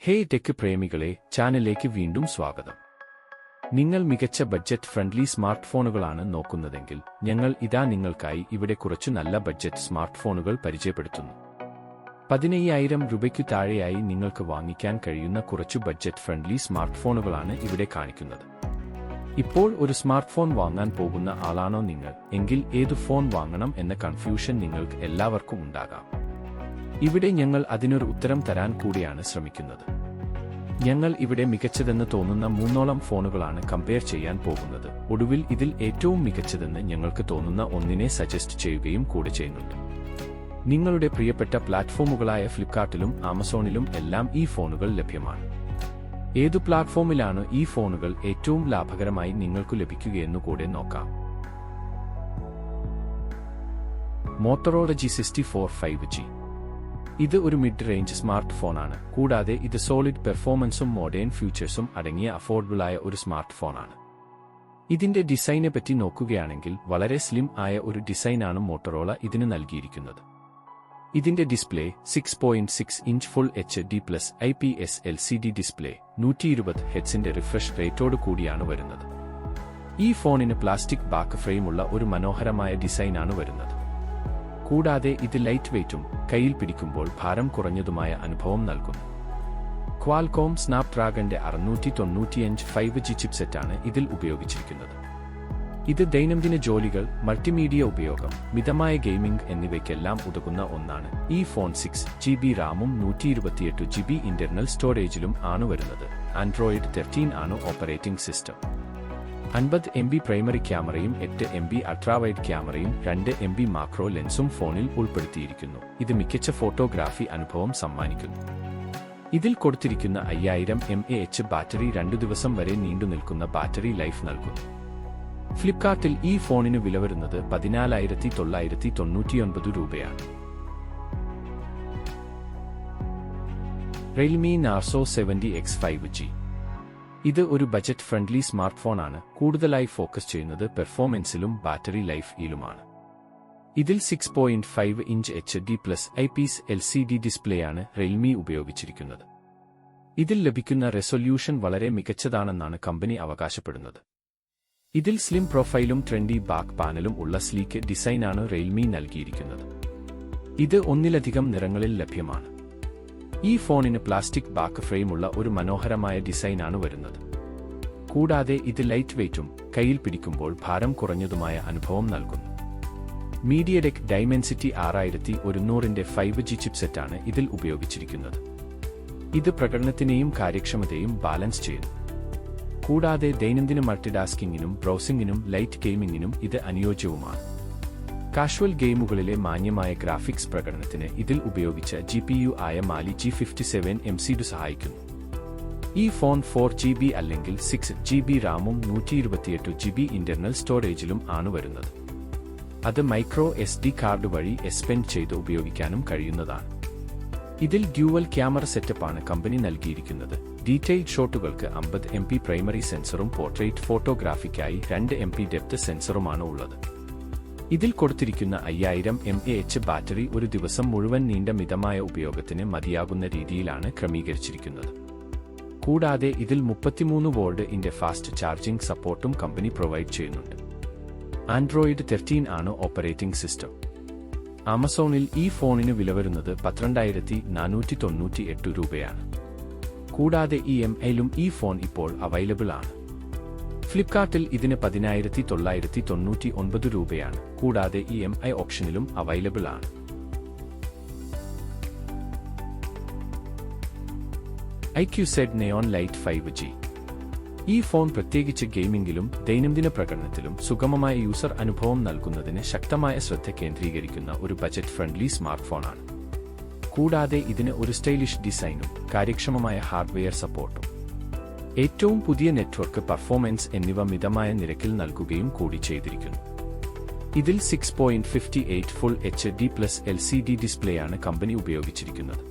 Hey tech പ്രേമികളെ, ചാനലിലേക്ക് വീണ്ടും സ്വാഗതം. നിങ്ങൾ മികച്ച ബഡ്ജറ്റ് ഫ്രണ്ട്ലി സ്മാർട്ട് ഫോണുകളാണ് നോക്കുന്നതെങ്കിൽ ഞങ്ങൾ ഇതാ നിങ്ങൾക്കായി ഇവിടെ കുറച്ചു നല്ല ബഡ്ജറ്റ് സ്മാർട്ട് ഫോണുകൾ പരിചയപ്പെടുത്തുന്നു. 15,000 രൂപയ്ക്കു താഴെയായി നിങ്ങൾക്ക് വാങ്ങിക്കാൻ കഴിയുന്ന കുറച്ചു ബഡ്ജറ്റ് ഫ്രണ്ട്ലി സ്മാർട്ട് ഫോണുകളാണ് ഇവിടെ കാണിക്കുന്നത്. ഇപ്പോൾ ഒരു സ്മാർട്ട് ഫോൺ വാങ്ങാൻ പോകുന്ന ആളാണോ നിങ്ങൾ എങ്കിൽ ഏതു ഫോൺ വാങ്ങണം എന്ന കൺഫ്യൂഷൻ നിങ്ങൾക്ക് എല്ലാവർക്കും ഉണ്ടാകാം. ഇവിടെ ഞങ്ങൾ അതിനൊരു ഉത്തരം തരാൻ കൂടിയാണ് ശ്രമിക്കുന്നത്. ഞങ്ങൾ ഇവിടെ മികച്ചതെന്ന് തോന്നുന്ന 3ഓളം ഫോണുകളാണ് കമ്പയർ ചെയ്യാൻ പോകുന്നത്. ഒടുവിൽ ഇതിൽ ഏറ്റവും മികച്ചതെന്ന് ഞങ്ങൾക്ക് തോന്നുന്ന ഒന്നിനെ സജസ്റ്റ് ചെയ്യുകയും കൂടെ ചെയ്യുന്നുണ്ട്. നിങ്ങളുടെ പ്രിയപ്പെട്ട പ്ലാറ്റ്ഫോമുകളായ ഫ്ലിപ്കാർട്ടിലും ആമസോണിലും എല്ലാം ഈ ഫോണുകൾ ലഭ്യമാണ്. ഏതു പ്ലാറ്റ്ഫോമിലാണ് ഈ ഫോണുകൾ ഏറ്റവും ലാഭകരമായി നിങ്ങൾക്ക് ലഭിക്കുകയെന്നു കൂടെ നോക്കാം. Motorola G64 5G. ഇത് ഒരു മിഡ് റേഞ്ച് സ്മാർട്ട് ഫോണാണ്. കൂടാതെ ഇത് സോളിഡ് പെർഫോമൻസും മോഡേൺ ഫീച്ചേഴ്സും അടങ്ങിയ അഫോർഡബിളായ ഒരു സ്മാർട്ട് ഫോണാണ്. ഇതിന്റെ ഡിസൈനെ പറ്റി നോക്കുകയാണെങ്കിൽ വളരെ സ്ലിം ആയ ഒരു ഡിസൈനാണ് മോട്ടോറോള ഇതിന് നൽകിയിരിക്കുന്നത്. ഇതിന്റെ display 6.6 inch full HD+ IPS LCD display 120 ഹെർട്സിന്റെ റിഫ്രഷ് റേറ്റോട് കൂടിയാണ് വരുന്നത്. ഈ ഫോണിന് പ്ലാസ്റ്റിക് ബാക്ക് ഫ്രെയിമുള്ള ഒരു മനോഹരമായ ഡിസൈനാണ് വരുന്നത്. കൂടാതെ ഇത് ലൈറ്റ് വെയ്റ്റും കയ്യിൽ പിടിക്കുമ്പോൾ ഭാരം കുറഞ്ഞതുമായ അനുഭവം നൽകുന്നു. ക്വാൽകോം സ്നാപ്ഡ്രാഗന്റെ 695 5G ചിപ്സെറ്റാണ് ഇതിൽ ഉപയോഗിച്ചിരിക്കുന്നത്. ഇത് ദൈനംദിന ജോലികൾ, മൾട്ടിമീഡിയ ഉപയോഗം, മിതമായ ഗെയിമിംഗ് എന്നിവയ്ക്കെല്ലാം ഉതകുന്ന ഒന്നാണ്. ഈ ഫോൺ 6GB റാമും 128GB ഇന്റർണൽ സ്റ്റോറേജിലും ആണ് വരുന്നത്. ആൻഡ്രോയിഡ് 13 ആണ് ഓപ്പറേറ്റിംഗ് സിസ്റ്റം. 50MB പ്രൈമറി ക്യാമറയും 8MB അൾട്രാവൈഡ് ക്യാമറയും 2MB മാക്രോ ലെൻസും ഫോണിൽ ഉൾപ്പെടുത്തിയിരിക്കുന്നു. ഇത് മികച്ച ഫോട്ടോഗ്രാഫി അനുഭവം സമ്മാനിക്കുന്നു. ഇതിൽ കൊടുത്തിരിക്കുന്ന 5000 mAh ബാറ്ററി 2 ദിവസം വരെ നീണ്ടുനിൽക്കുന്ന ബാറ്ററി ലൈഫ് നൽകുന്നു. ഫ്ലിപ്കാർട്ടിൽ ഈ ഫോണിന് വില വരുന്നത് 14,999 രൂപയാണ്. Realme Narzo 70X 5G. ഇത് ഒരു ബജറ്റ് ഫ്രണ്ട്ലി സ്മാർട്ട് ഫോണാണ്. കൂടുതലായി ഫോക്കസ് ചെയ്യുന്നത് പെർഫോമൻസിലും ബാറ്ററി ലൈഫിലുമാണ്. ഇതിൽ 6.5 ഇഞ്ച് HD+ IPS LCD ഡിസ്പ്ലേയാണ് റിയൽമി ഉപയോഗിച്ചിരിക്കുന്നത്. ഇതിൽ ലഭിക്കുന്ന റെസൊല്യൂഷൻ വളരെ മികച്ചതാണെന്നാണ് കമ്പനി അവകാശപ്പെടുന്നത്. ഇതിൽ സ്ലിം പ്രൊഫൈലും ട്രെൻഡി ബാക്ക് പാനലും ഉള്ള സ്ലീക്ക് ഡിസൈനാണ് റിയൽമി നൽകിയിരിക്കുന്നത്. ഇത് ഒന്നിലധികം നിറങ്ങളിൽ ലഭ്യമാണ്. ഈ ഫോണിന് പ്ലാസ്റ്റിക് ബാക്ക് ഫ്രെയിമുള്ള ഒരു മനോഹരമായ ഡിസൈനാണ് വരുന്നത്. കൂടാതെ ഇത് ലൈറ്റ് വെയ്റ്റും കയ്യിൽ പിടിക്കുമ്പോൾ ഭാരം കുറഞ്ഞതുമായ അനുഭവം നൽകുന്നു. മീഡിയടെക് ഡൈമെൻസിറ്റി 6100ന്റെ 5G ചിപ്സെറ്റാണ് ഇതിൽ ഉപയോഗിച്ചിരിക്കുന്നത്. ഇത് പ്രകടനത്തിനെയും കാര്യക്ഷമതയും ബാലൻസ് ചെയ്യുന്നു. കൂടാതെ ദൈനംദിന മൾട്ടിടാസ്കിങ്ങിനും ബ്രൗസിംഗിനും ലൈറ്റ് ഗെയിമിംഗിനും ഇത് അനുയോജ്യവുമാണ്. കാഷ്വൽ ഗെയിമുകളിലെ മാന്യമായ ഗ്രാഫിക്സ് പ്രകടനത്തിന് ഇതിൽ ഉപയോഗിച്ച GPU ആയ മാലി G57 MCD സഹായിക്കുന്നു. ഈ ഫോൺ 4GB അല്ലെങ്കിൽ 6GB റാമും 128GB ഇന്റർണൽ സ്റ്റോറേജിലും ആണ് വരുന്നത്. അത് മൈക്രോ SD കാർഡ് വഴി എക്സ്പെൻഡ് ചെയ്ത് ഉപയോഗിക്കാനും കഴിയുന്നതാണ്. ഇതിൽ ഡ്യുവൽ ക്യാമറ സെറ്റപ്പാണ് കമ്പനി നൽകിയിരിക്കുന്നത്. ഡീറ്റെയിൽഡ് ഷോട്ടുകൾക്ക് 50MP പ്രൈമറി സെൻസറും പോർട്രേറ്റ് ഫോട്ടോഗ്രാഫിക്കായി 2MP ഡെപ്ത് സെൻസറുമാണ് ഉള്ളത്. ഇതിൽ കൊടുത്തിരിക്കുന്ന 5000 mAh ബാറ്ററി ഒരു ദിവസം മുഴുവൻ നീണ്ട മിതമായ ഉപയോഗത്തിന് മതിയാകുന്ന രീതിയിലാണ് ക്രമീകരിച്ചിരിക്കുന്നത്. കൂടാതെ ഇതിൽ 33 വോൾട്ട് ഫാസ്റ്റ് ചാർജിംഗ് സപ്പോർട്ടും കമ്പനി പ്രൊവൈഡ് ചെയ്യുന്നുണ്ട്. ആൻഡ്രോയിഡ് 13 ആണ് ഓപ്പറേറ്റിംഗ് സിസ്റ്റം. ആമസോണിൽ ഈ ഫോണിന് വില വരുന്നത് 12,498 രൂപയാണ്. കൂടാതെ EMIയിലും ഈ ഫോൺ ഇപ്പോൾ അവൈലബിൾ ആണ്. ഫ്ലിപ്കാർട്ടിൽ ഇതിന് 10,999 രൂപയാണ്. കൂടാതെ EMI ഓപ്ഷനിലും അവൈലബിൾ ആണ്. IQZ Neon Lite 5G. ഈ ഫോൺ പ്രത്യേകിച്ച് ഗെയിമിംഗിലും ദൈനംദിന പ്രകടനത്തിലും സുഗമമായ യൂസർ അനുഭവം നൽകുന്നതിന് ശക്തമായ ശ്രദ്ധ കേന്ദ്രീകരിക്കുന്ന ഒരു ബജറ്റ് ഫ്രണ്ട്ലി സ്മാർട്ട് ഫോണാണ്. കൂടാതെ ഇതിന് ഒരു സ്റ്റൈലിഷ് ഡിസൈനും കാര്യക്ഷമമായ ഹാർഡ്വെയർ സപ്പോർട്ടും ഏറ്റവും പുതിയ നെറ്റ്വർക്ക് പെർഫോമൻസ് എന്നിവ മിതമായ നിരക്കിൽ നൽകുകയും കൂടി ചെയ്തിരിക്കുന്നു. ഇതിൽ 6.58 ഫുൾ HD+ LCD ഡിസ്പ്ലേയാണ് കമ്പനി ഉപയോഗിച്ചിരിക്കുന്നത്.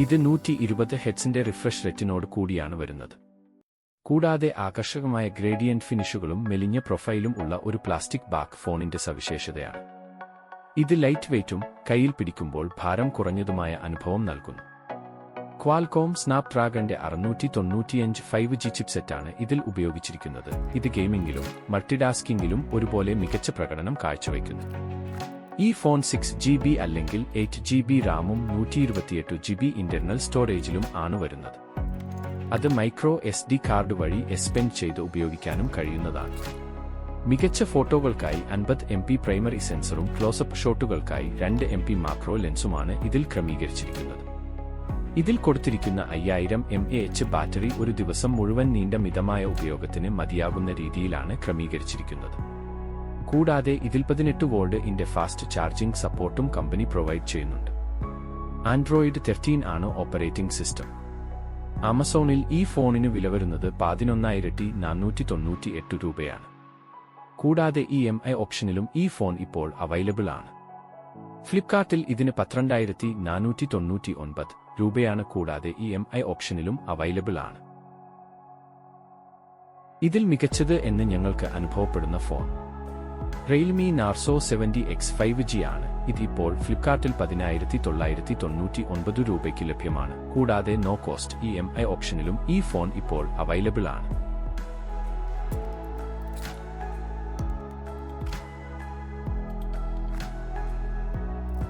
ഇത് 120 ഹെർട്സിന്റെ റിഫ്രഷ് റേറ്റിനോട് കൂടിയാണ് വരുന്നത്. കൂടാതെ ആകർഷകമായ ഗ്രേഡിയന്റ് ഫിനിഷുകളും മെലിഞ്ഞ പ്രൊഫൈലും ഉള്ള ഒരു പ്ലാസ്റ്റിക് ബാക്ക് ഫോണിന്റെ സവിശേഷതയാണ്. ഇത് ലൈറ്റ് വെയ്റ്റും കയ്യിൽ പിടിക്കുമ്പോൾ ഭാരം കുറഞ്ഞതുമായ അനുഭവം നൽകുന്നു. ക്വാൽകോം സ്നാപ്ഡ്രാഗന്റെ 695 5G ചിപ്സെറ്റാണ് ഇതിൽ ഉപയോഗിച്ചിരിക്കുന്നത്. ഇത് ഗെയിമിംഗിലും മൾട്ടിടാസ്കിംഗിലും ഒരുപോലെ മികച്ച പ്രകടനം കാഴ്ചവെക്കുന്നു. ഈ ഫോൺ 6GB അല്ലെങ്കിൽ 8GB റാമും 128GB ഇന്റർണൽ സ്റ്റോറേജിലും ആണ് വരുന്നത്. അത് മൈക്രോ SD കാർഡ് വഴി എക്സ്പെൻഡ് ചെയ്ത് ഉപയോഗിക്കാനും കഴിയുന്നതാണ്. മികച്ച ഫോട്ടോകൾക്കായി 50MP പ്രൈമറി സെൻസറും ക്ലോസപ്പ് ഷോട്ടുകൾക്കായി 2MP മാക്രോ ലെൻസുമാണ് ഇതിൽ ക്രമീകരിച്ചിരിക്കുന്നത്. ഇതിൽ കൊടുത്തിരിക്കുന്ന 5000 mAh ബാറ്ററി ഒരു ദിവസം മുഴുവൻ നീണ്ട മിതമായ ഉപയോഗത്തിന് മതിയാകുന്ന രീതിയിലാണ് ക്രമീകരിച്ചിരിക്കുന്നത്. കൂടാതെ ഇതിൽ 18 വോൾട്ട് ഫാസ്റ്റ് ചാർജിംഗ് സപ്പോർട്ടും കമ്പനി പ്രൊവൈഡ് ചെയ്യുന്നുണ്ട്. ആൻഡ്രോയിഡ് 13 ആണ് ഓപ്പറേറ്റിംഗ് സിസ്റ്റം. ആമസോണിൽ ഈ ഫോണിന് വില വരുന്നത് 11,498 രൂപയാണ്. കൂടാതെ EMI ഓപ്ഷനിലും ഈ ഫോൺ ഇപ്പോൾ അവൈലബിൾ ആണ്. ഫ്ലിപ്കാർട്ടിൽ ഇതിന് 12,499 രൂപയാണ്. കൂടാതെ EMI ഓപ്ഷനിലും അവൈലബിൾ ആണ്. ഇതിൽ മികച്ചത് എന്ന് ഞങ്ങൾക്ക് അനുഭവപ്പെടുന്ന phone Realme Narzo 70X 5G ആണ്. ഇത് ഇപ്പോൾ ഫ്ലിപ്കാർട്ടിൽ 10,999 രൂപയ്ക്ക് ലഭ്യമാണ്. കൂടാതെ നോ കോസ്റ്റ് EMI ഓപ്ഷനിലും ഈ ഫോൺ ഇപ്പോൾ അവൈലബിൾ ആണ്.